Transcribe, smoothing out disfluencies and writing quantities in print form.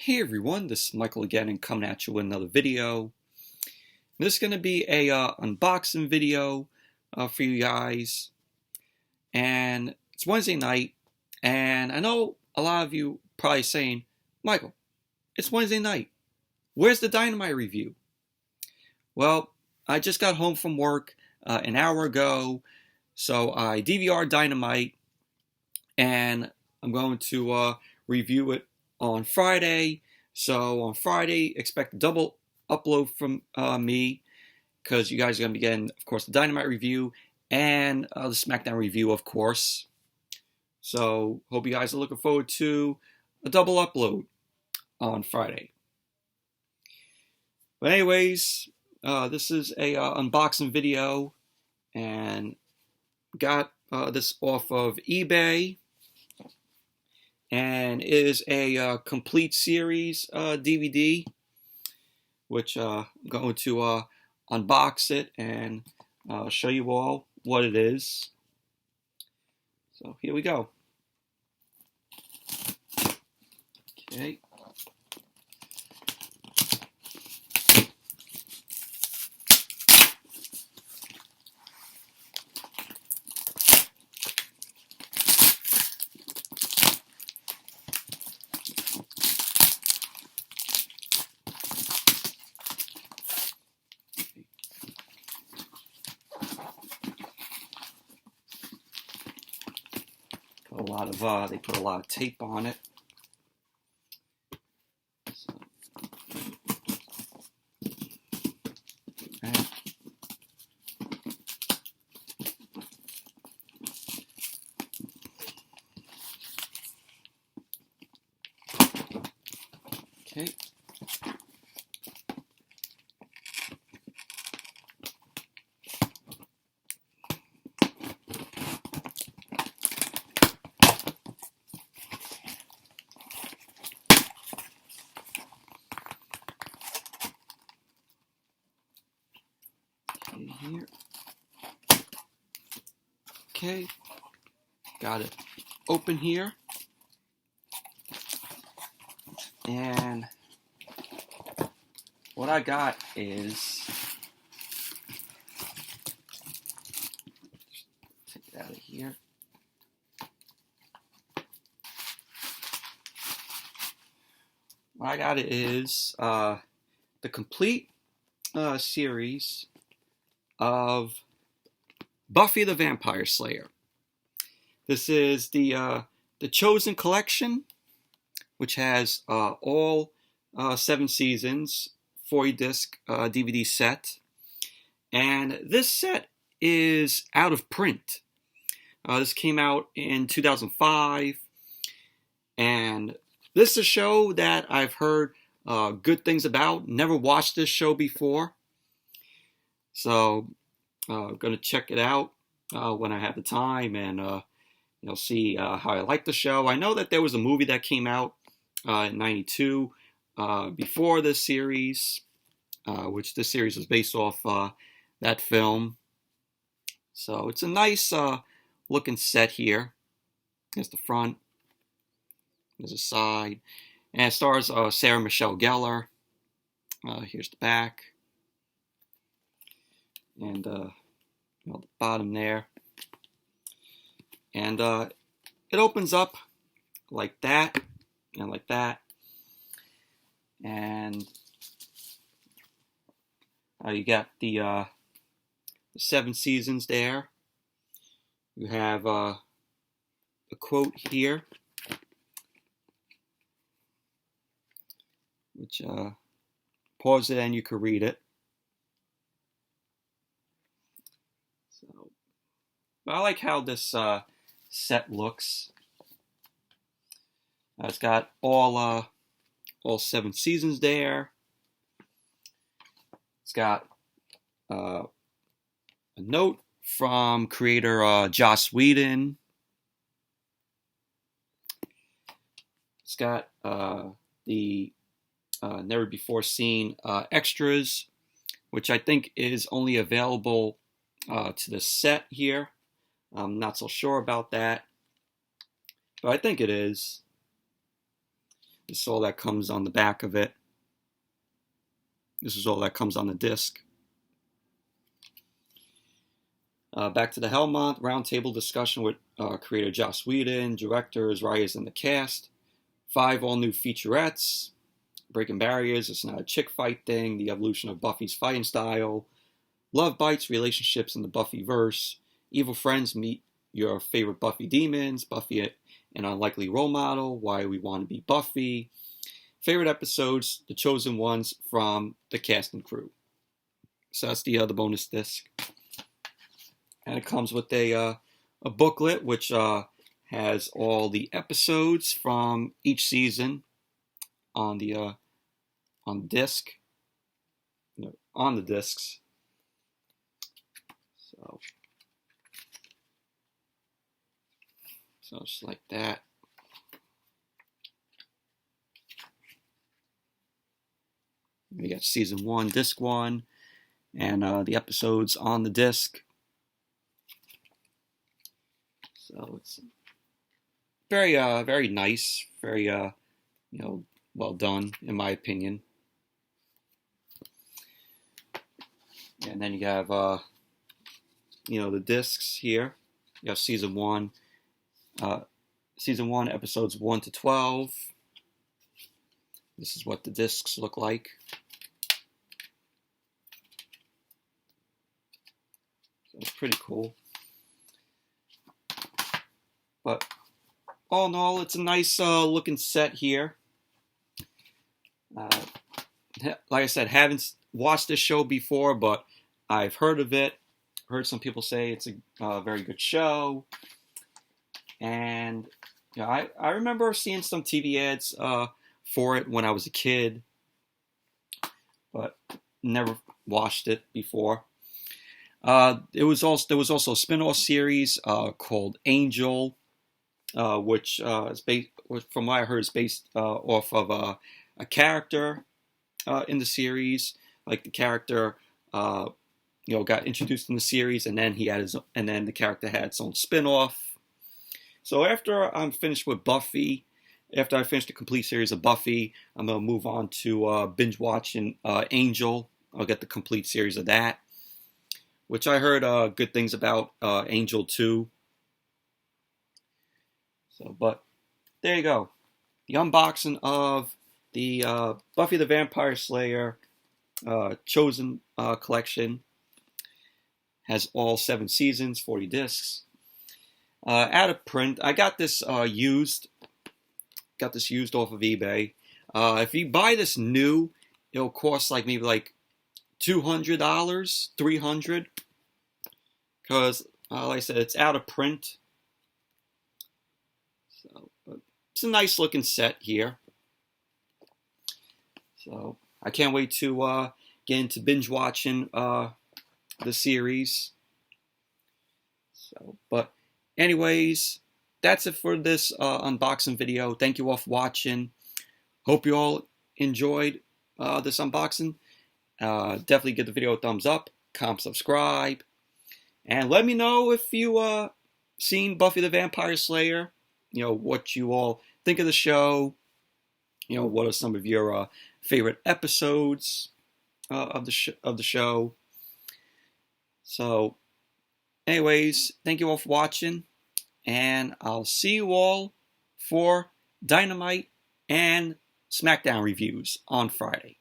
Hey everyone, this is Michael again and coming at you with another video. This is going to be a unboxing video for you guys, and it's Wednesday night, and I know a lot of you probably saying, Michael, it's Wednesday night, where's the Dynamite review? Well, I just got home from work an hour ago, so I DVR'd Dynamite, and I'm going to review it on Friday. So on Friday, expect a double upload from me, because you guys are going to be getting, of course, the Dynamite review and the SmackDown review, of course. So hope you guys are looking forward to a double upload on Friday. But anyways, this is a unboxing video, and got this off of eBay. And it is a complete series DVD, which I'm going to unbox it and show you all what it is. So here we go. Okay. They put a lot of tape on it. So, okay. Here. Okay, got it open here, and what I got is, take it out of here. What I got is the complete series of Buffy the Vampire Slayer. This is the Chosen Collection, which has all 7 seasons, 40-disc DVD set. And this set is out of print. This came out in 2005. And this is a show that I've heard good things about. Never watched this show before. So I'm going to check it out when I have the time, and see how I like the show. I know that there was a movie that came out in '92 before this series, which this series was based off that film. So it's a nice looking set here. There's the front. There's a side. And it stars Sarah Michelle Gellar. Here's the back. And the bottom there. And it opens up like that and like that. And you got the 7 seasons there. You have a quote here, which pause it and you can read it. So, but I like how this set looks. It's got all 7 seasons there. It's got a note from creator Joss Whedon. It's got the never before seen extras, which I think is only available to the set here. I'm not so sure about that, but I think it is. This is all that comes on the back of it. This is all that comes on the disc. Back to the Hellmont roundtable discussion with creator Joss Whedon, directors, writers, and the cast. 5 all-new featurettes. Breaking barriers, it's not a chick fight thing. The evolution of Buffy's fighting style. Love bites, relationships in the Buffyverse. Evil friends meet your favorite Buffy demons. Buffy, an unlikely role model. Why we want to be Buffy. Favorite episodes, the chosen ones from the cast and crew. So that's the bonus disc. And it comes with a booklet which has all the episodes from each season on the disc, on the discs. So just like that. We got season 1, disc 1, and the episodes on the disc. So it's very, very nice, very, well done, in my opinion. And then you have, the discs here. You have season 1, episodes 1 to 12. This is what the discs look like. So it's pretty cool. But all in all, it's a nice looking set here. Like I said, haven't watched this show before, but I've heard of it. Heard some people say it's a very good show. And I remember seeing some TV ads for it when I was a kid, but never watched it before. There was also a spin-off series called Angel, which is based, from what I heard, is based off of a character in the series. Like the character, got introduced in the series, and then the character had its own spin-off. So after I'm finished with Buffy, after I finish the complete series of Buffy, I'm gonna move on to binge watching Angel. I'll get the complete series of that, which I heard good things about Angel 2. So, but there you go. The unboxing of the Buffy the Vampire Slayer Chosen collection has all 7 seasons, 40 discs. Out of print. I got this used. Got this used off of eBay. If you buy this new, it'll cost maybe $200, $300. Because, like I said, it's out of print. So, it's a nice looking set here. So, I can't wait to get into binge watching the series. So, but anyways, that's it for this unboxing video. Thank you all for watching. Hope you all enjoyed this unboxing. Definitely give the video a thumbs up, comment, subscribe, and let me know if you seen Buffy the Vampire Slayer. What you all think of the show. What are some of your favorite episodes of the show. So, anyways, thank you all for watching, and I'll see you all for Dynamite and SmackDown reviews on Friday.